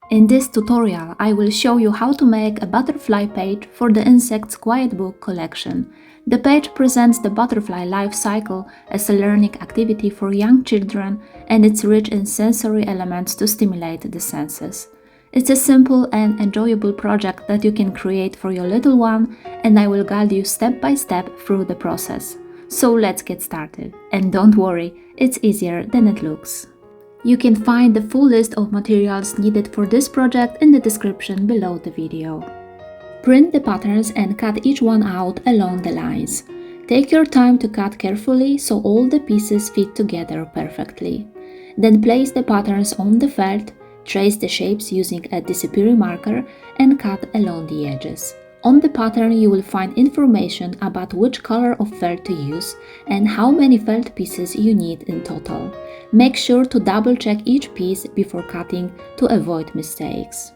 In this tutorial, I will show you how to make a butterfly page for the Insects Quiet Book collection. The page presents the butterfly life cycle as a learning activity for young children, and it's rich in sensory elements to stimulate the senses. It's a simple and enjoyable project that you can create for your little one, and I will guide you step by step through the process. So let's get started. And don't worry, it's easier than it looks. You can find the full list of materials needed for this project in the description below the video. Print the patterns and cut each one out along the lines. Take your time to cut carefully so all the pieces fit together perfectly. Then place the patterns on the felt, trace the shapes using a disappearing marker, and cut along the edges. On the pattern you will find information about which color of felt to use and how many felt pieces you need in total. Make sure to double check each piece before cutting to avoid mistakes.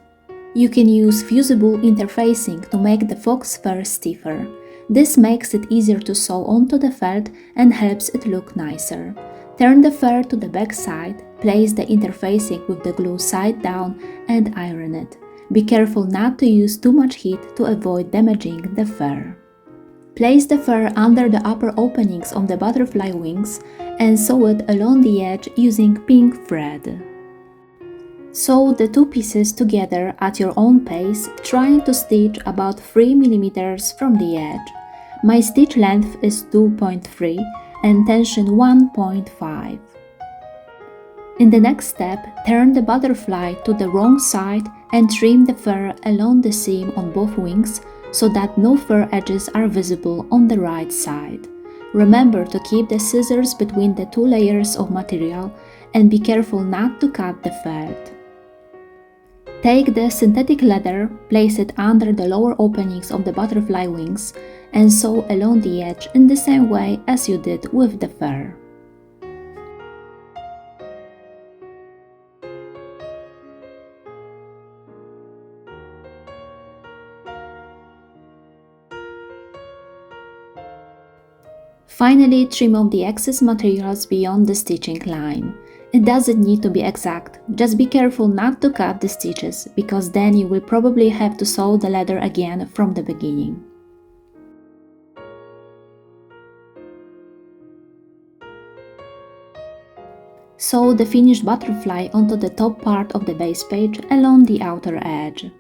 You can use fusible interfacing to make the fox fur stiffer. This makes it easier to sew onto the felt and helps it look nicer. Turn the fur to the back side, place the interfacing with the glue side down and iron it. Be careful not to use too much heat to avoid damaging the fur. Place the fur under the upper openings of the butterfly wings and sew it along the edge using pink thread. Sew the two pieces together at your own pace, trying to stitch about 3 mm from the edge. My stitch length is 2.3 and tension 1.5. In the next step, turn the butterfly to the wrong side and trim the fur along the seam on both wings so that no fur edges are visible on the right side. Remember to keep the scissors between the two layers of material and be careful not to cut the felt. Take the synthetic leather, place it under the lower openings of the butterfly wings and sew along the edge in the same way as you did with the fur. Finally, trim off the excess materials beyond the stitching line. It doesn't need to be exact, just be careful not to cut the stitches, because then you will probably have to sew the leather again from the beginning. Sew the finished butterfly onto the top part of the base page along the outer edge.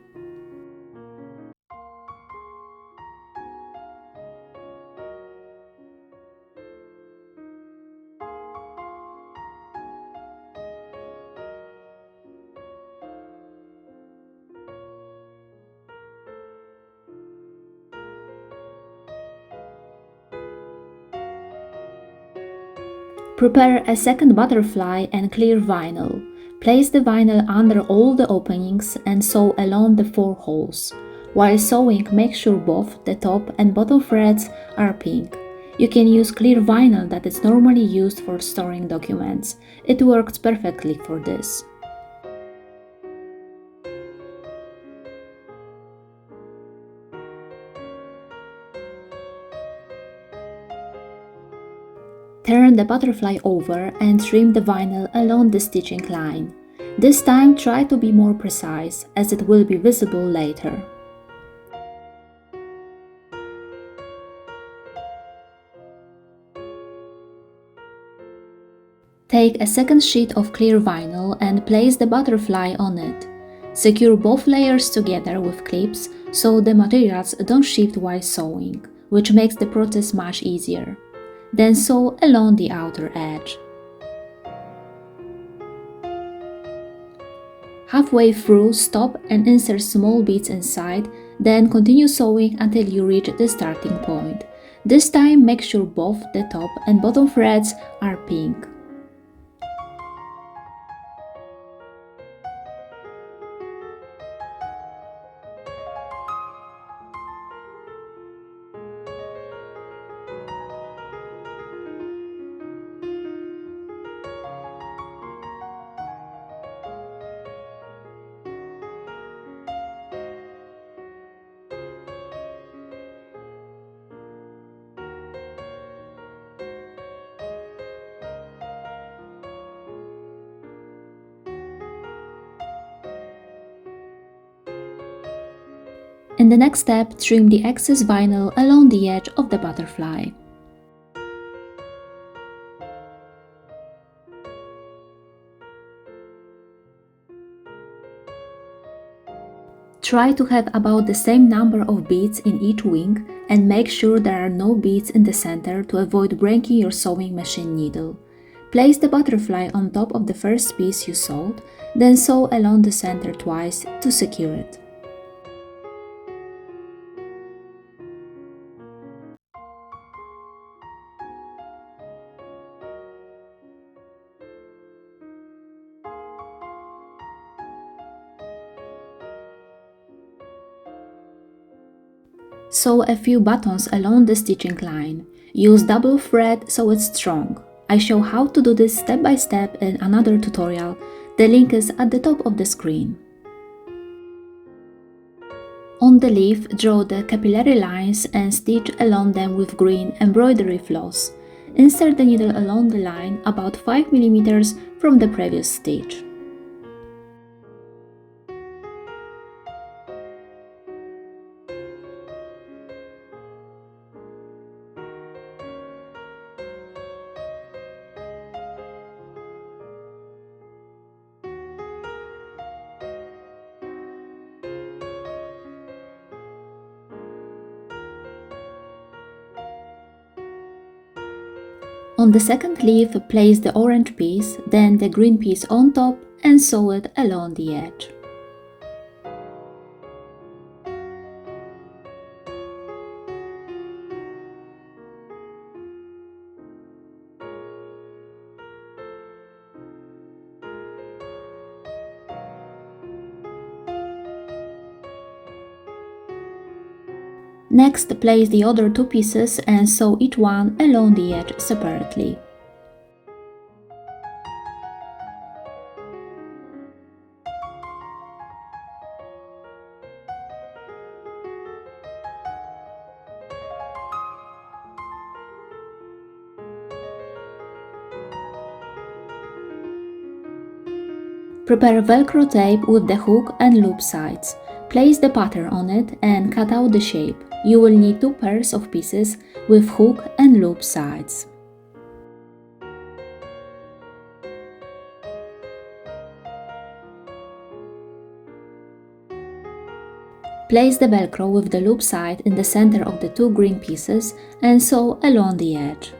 Prepare a second butterfly and clear vinyl. Place the vinyl under all the openings and sew along the 4 holes. While sewing, make sure both the top and bottom threads are pink. You can use clear vinyl that is normally used for storing documents. It works perfectly for this. Turn the butterfly over and trim the vinyl along the stitching line. This time try to be more precise, as it will be visible later. Take a second sheet of clear vinyl and place the butterfly on it. Secure both layers together with clips so the materials don't shift while sewing, which makes the process much easier. Then sew along the outer edge. Halfway through, stop and insert small beads inside, then continue sewing until you reach the starting point. This time make sure both the top and bottom threads are pink. In the next step, trim the excess vinyl along the edge of the butterfly. Try to have about the same number of beads in each wing and make sure there are no beads in the center to avoid breaking your sewing machine needle. Place the butterfly on top of the first piece you sewed, then sew along the center twice to secure it. Sew a few buttons along the stitching line. Use double thread so it's strong. I show how to do this step by step in another tutorial. The link is at the top of the screen. On the leaf, draw the capillary lines and stitch along them with green embroidery floss. Insert the needle along the line about 5 mm from the previous stitch. On the second leaf, place the orange piece, then the green piece on top and sew it along the edge. Next, place the other two pieces and sew each one along the edge separately. Prepare Velcro tape with the hook and loop sides. Place the pattern on it and cut out the shape. You will need two pairs of pieces with hook and loop sides. Place the Velcro with the loop side in the center of the two green pieces and sew along the edge.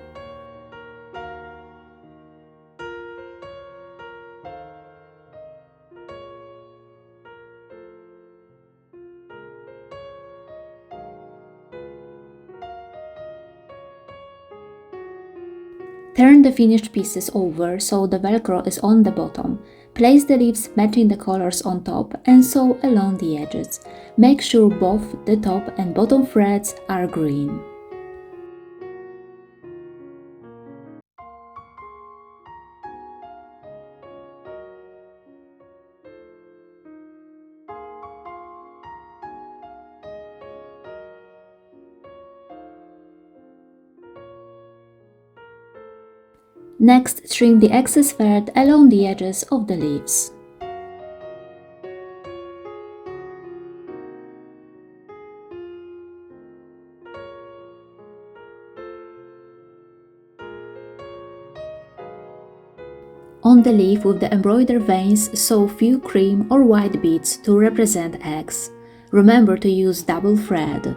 Turn the finished pieces over so the Velcro is on the bottom. Place the leaves matching the colors on top and sew along the edges. Make sure both the top and bottom threads are green. Next, trim the excess thread along the edges of the leaves. On the leaf with the embroidered veins, sew few cream or white beads to represent eggs. Remember to use double thread.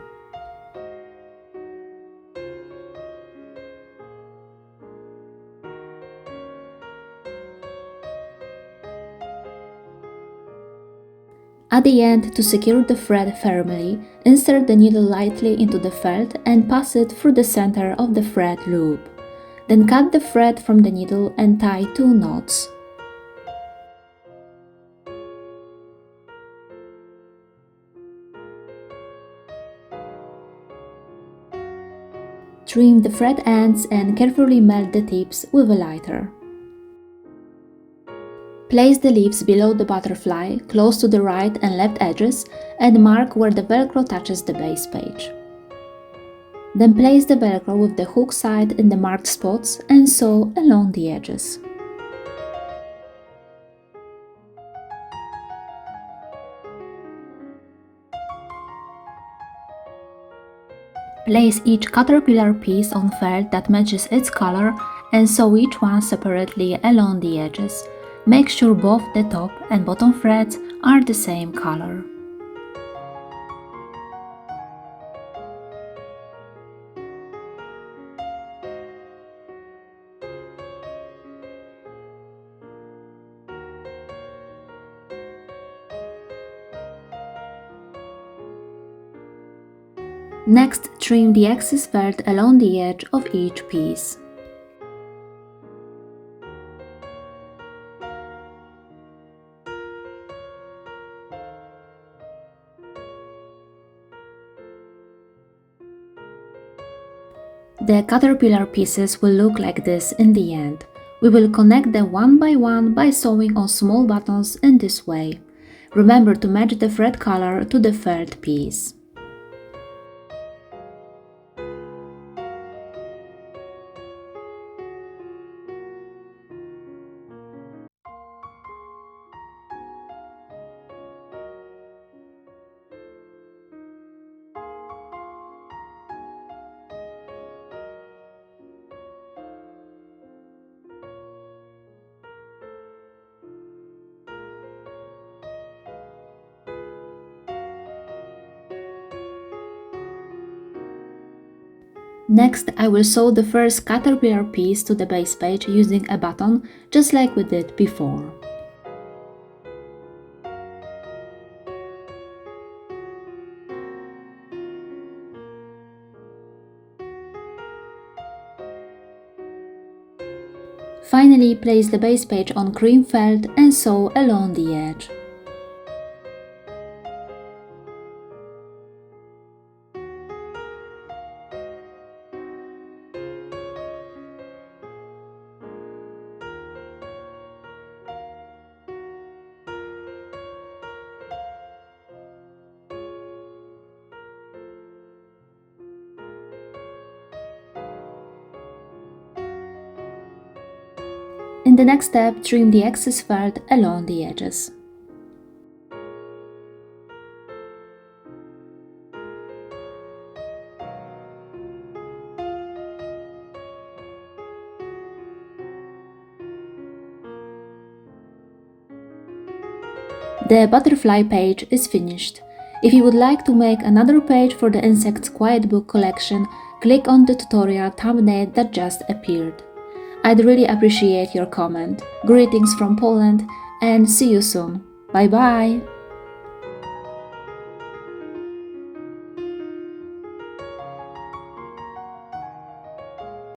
At the end, to secure the thread firmly, insert the needle lightly into the felt and pass it through the center of the thread loop. Then cut the thread from the needle and tie 2 knots. Trim the thread ends and carefully melt the tips with a lighter. Place the leaves below the butterfly, close to the right and left edges, and mark where the Velcro touches the base page. Then place the Velcro with the hook side in the marked spots and sew along the edges. Place each caterpillar piece on felt that matches its color and sew each one separately along the edges. Make sure both the top and bottom threads are the same color. Next, trim the excess felt along the edge of each piece. The caterpillar pieces will look like this in the end. We will connect them one by sewing on small buttons in this way. Remember to match the thread color to the felt piece. Next, I will sew the first caterpillar piece to the base page using a button, just like we did before. Finally, place the base page on cream felt and sew along the edge. In the next step, trim the excess felt along the edges. The butterfly page is finished. If you would like to make another page for the Insects Quiet Book collection, click on the tutorial thumbnail that just appeared. I'd really appreciate your comment. Greetings from Poland and see you soon. Bye bye!